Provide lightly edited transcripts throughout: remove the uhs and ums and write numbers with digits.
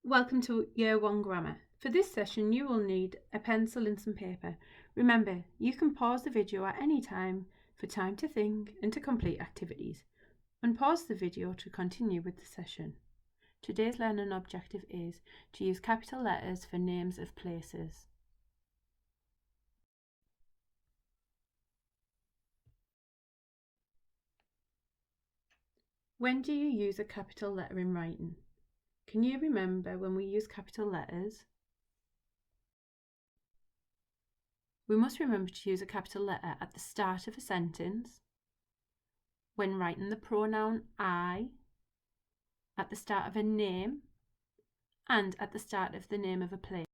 Welcome to Year 1 Grammar. For this session you will need a pencil and some paper. Remember, you can pause the video at any time for time to think and to complete activities. Unpause the video to continue with the session. Today's learning objective is to use capital letters for names of places. When do you use a capital letter in writing? Can you remember when we use capital letters? We must remember to use a capital letter at the start of a sentence, when writing the pronoun I, at the start of a name, and at the start of the name of a place.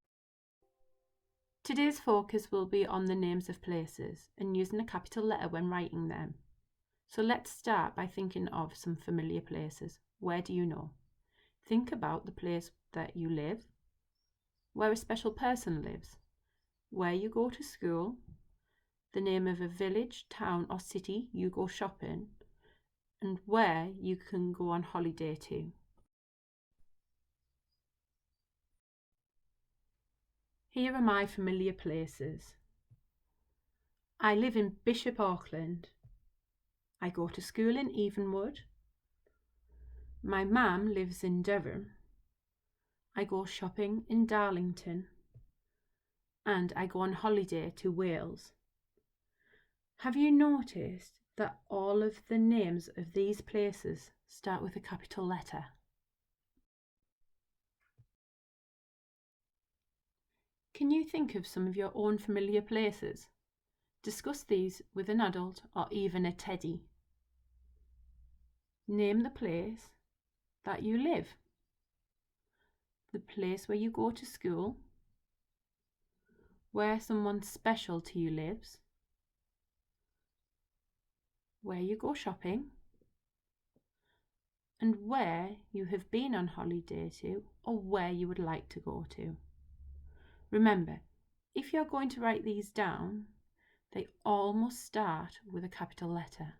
Today's focus will be on the names of places and using a capital letter when writing them. So let's start by thinking of some familiar places. Where do you know? Think about the place that you live, where a special person lives, where you go to school, the name of a village, town or city you go shopping, and where you can go on holiday to. Here are my familiar places. I live in Bishop Auckland. I go to school in Evenwood. My mum lives in Durham. I go shopping in Darlington. And I go on holiday to Wales. Have you noticed that all of the names of these places start with a capital letter? Can you think of some of your own familiar places? Discuss these with an adult or even a teddy. Name the place that you live, the place where you go to school, where someone special to you lives, where you go shopping, and where you have been on holiday to or where you would like to go to. Remember, if you're going to write these down, they all must start with a capital letter.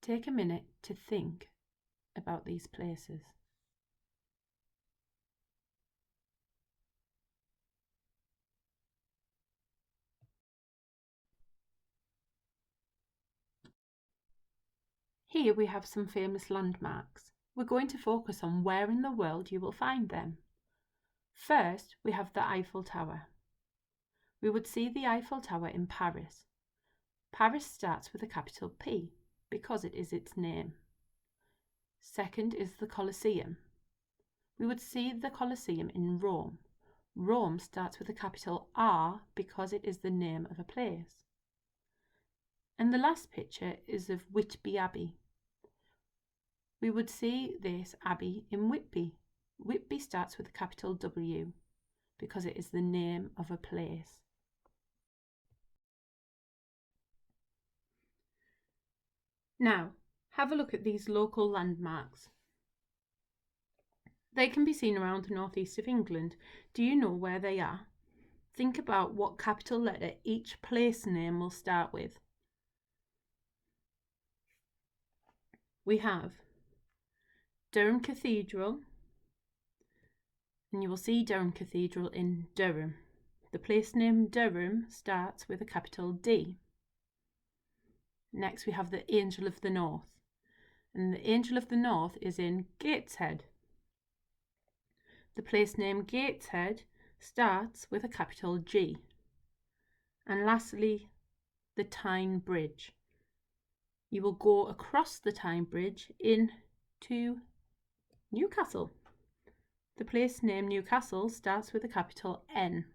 Take a minute to think about these places. Here we have some famous landmarks. We're going to focus on where in the world you will find them. First, we have the Eiffel Tower. We would see the Eiffel Tower in Paris. Paris starts with a capital P because it is its name. Second is the Colosseum. We would see the Colosseum in Rome. Rome starts with a capital R because it is the name of a place. And the last picture is of Whitby Abbey. We would see this abbey in Whitby. Whitby starts with a capital W because it is the name of a place. Now, have a look at these local landmarks. They can be seen around the northeast of England. Do you know where they are? Think about what capital letter each place name will start with. We have Durham Cathedral, and you will see Durham Cathedral in Durham. The place name Durham starts with a capital D. Next we have the Angel of the North, and the Angel of the North is in Gateshead. The place name Gateshead starts with a capital G. And lastly, the Tyne Bridge. You will go across the Tyne Bridge into Newcastle. The place name Newcastle starts with a capital N.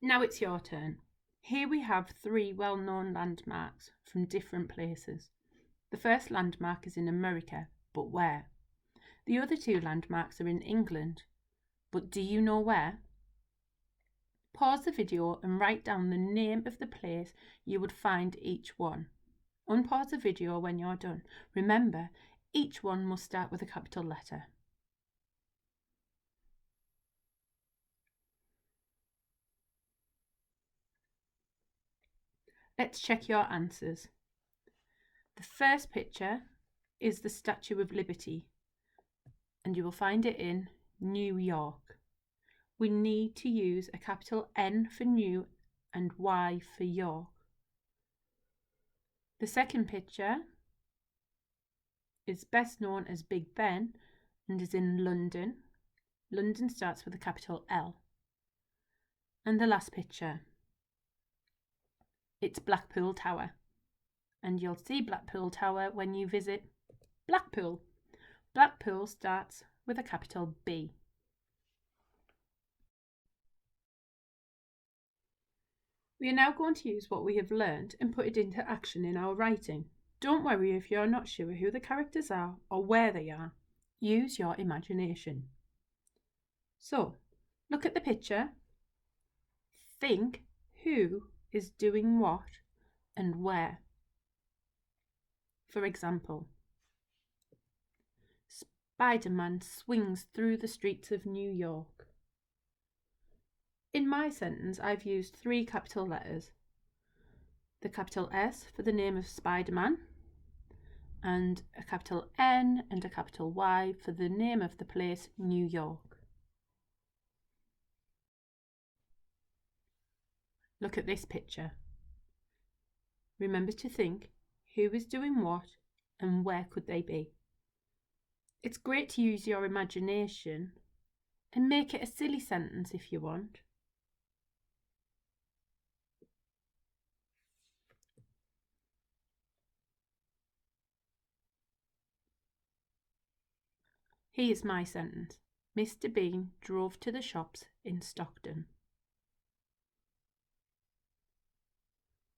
Now it's your turn. Here we have 3 well-known landmarks from different places. The first landmark is in America, but where? The other 2 landmarks are in England, but do you know where? Pause the video and write down the name of the place you would find each one. Unpause the video when you're done. Remember, each one must start with a capital letter. Let's check your answers. The first picture is the Statue of Liberty, and you will find it in New York. We need to use a capital N for New and Y for York. The second picture is best known as Big Ben and is in London. London starts with a capital L. And the last picture, it's Blackpool Tower. And you'll see Blackpool Tower when you visit Blackpool. Blackpool starts with a capital B. We are now going to use what we have learned and put it into action in our writing. Don't worry if you're not sure who the characters are or where they are. Use your imagination. So, look at the picture. Think who is doing what and where. For example, Spider-Man swings through the streets of New York. In my sentence, I've used 3 capital letters. The capital S for the name of Spider-Man, and a capital N and a capital Y for the name of the place, New York. Look at this picture. Remember to think who is doing what and where could they be. It's great to use your imagination and make it a silly sentence if you want. Here's my sentence. Mr. Bean drove to the shops in Stockton.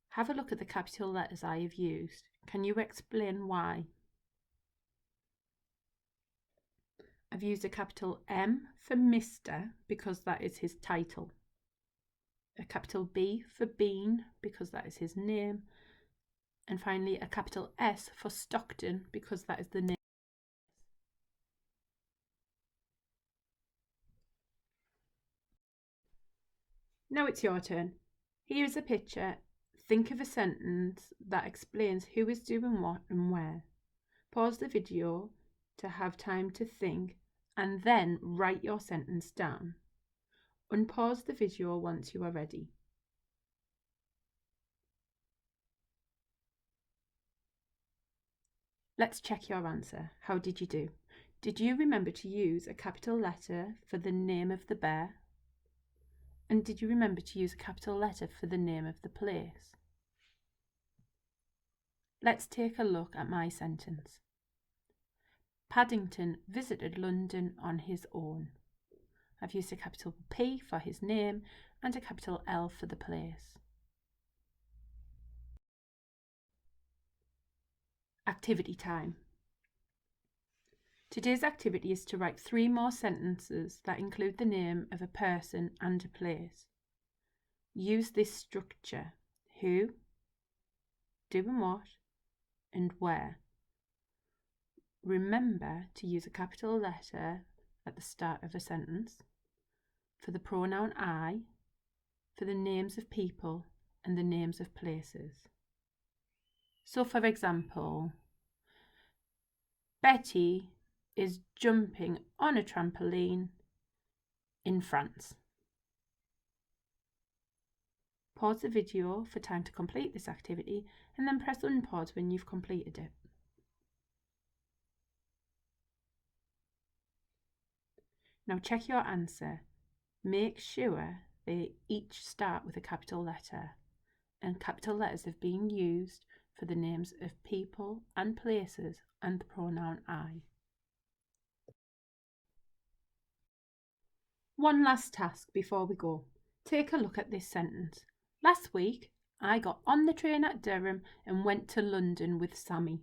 Have a look at the capital letters I have used. Can you explain why? I've used a capital M for Mr. because that is his title. A capital B for Bean because that is his name. And finally a capital S for Stockton because that is the name. Now it's your turn. Here is a picture. Think of a sentence that explains who is doing what and where. Pause the video to have time to think and then write your sentence down. Unpause the video once you are ready. Let's check your answer. How did you do? Did you remember to use a capital letter for the name of the bear? And did you remember to use a capital letter for the name of the place? Let's take a look at my sentence. Paddington visited London on his own. I've used a capital P for his name and a capital L for the place. Activity time. Today's activity is to write 3 more sentences that include the name of a person and a place. Use this structure: who, doing what, and where. Remember to use a capital letter at the start of a sentence, for the pronoun I, for the names of people and the names of places. So for example, Betty is jumping on a trampoline in France. Pause the video for time to complete this activity and then press unpause when you've completed it. Now check your answer. Make sure they each start with a capital letter, and capital letters have been used for the names of people and places and the pronoun I. One last task before we go. Take a look at this sentence. Last week, I got on the train at Durham and went to London with Sammy.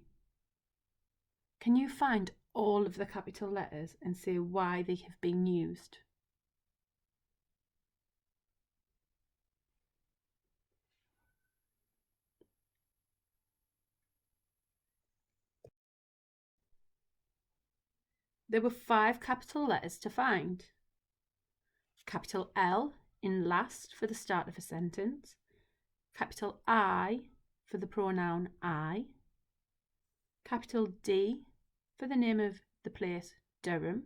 Can you find all of the capital letters and say why they have been used? There were 5 capital letters to find. Capital L in last for the start of a sentence, capital I for the pronoun I, capital D for the name of the place Durham,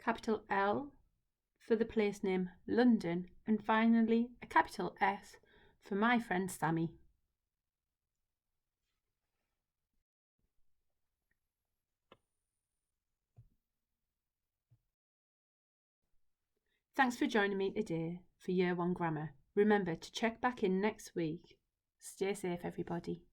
capital L for the place name London, and finally a capital S for my friend Sammy. Thanks for joining me today for Year 1 Grammar. Remember to check back in next week. Stay safe, everybody.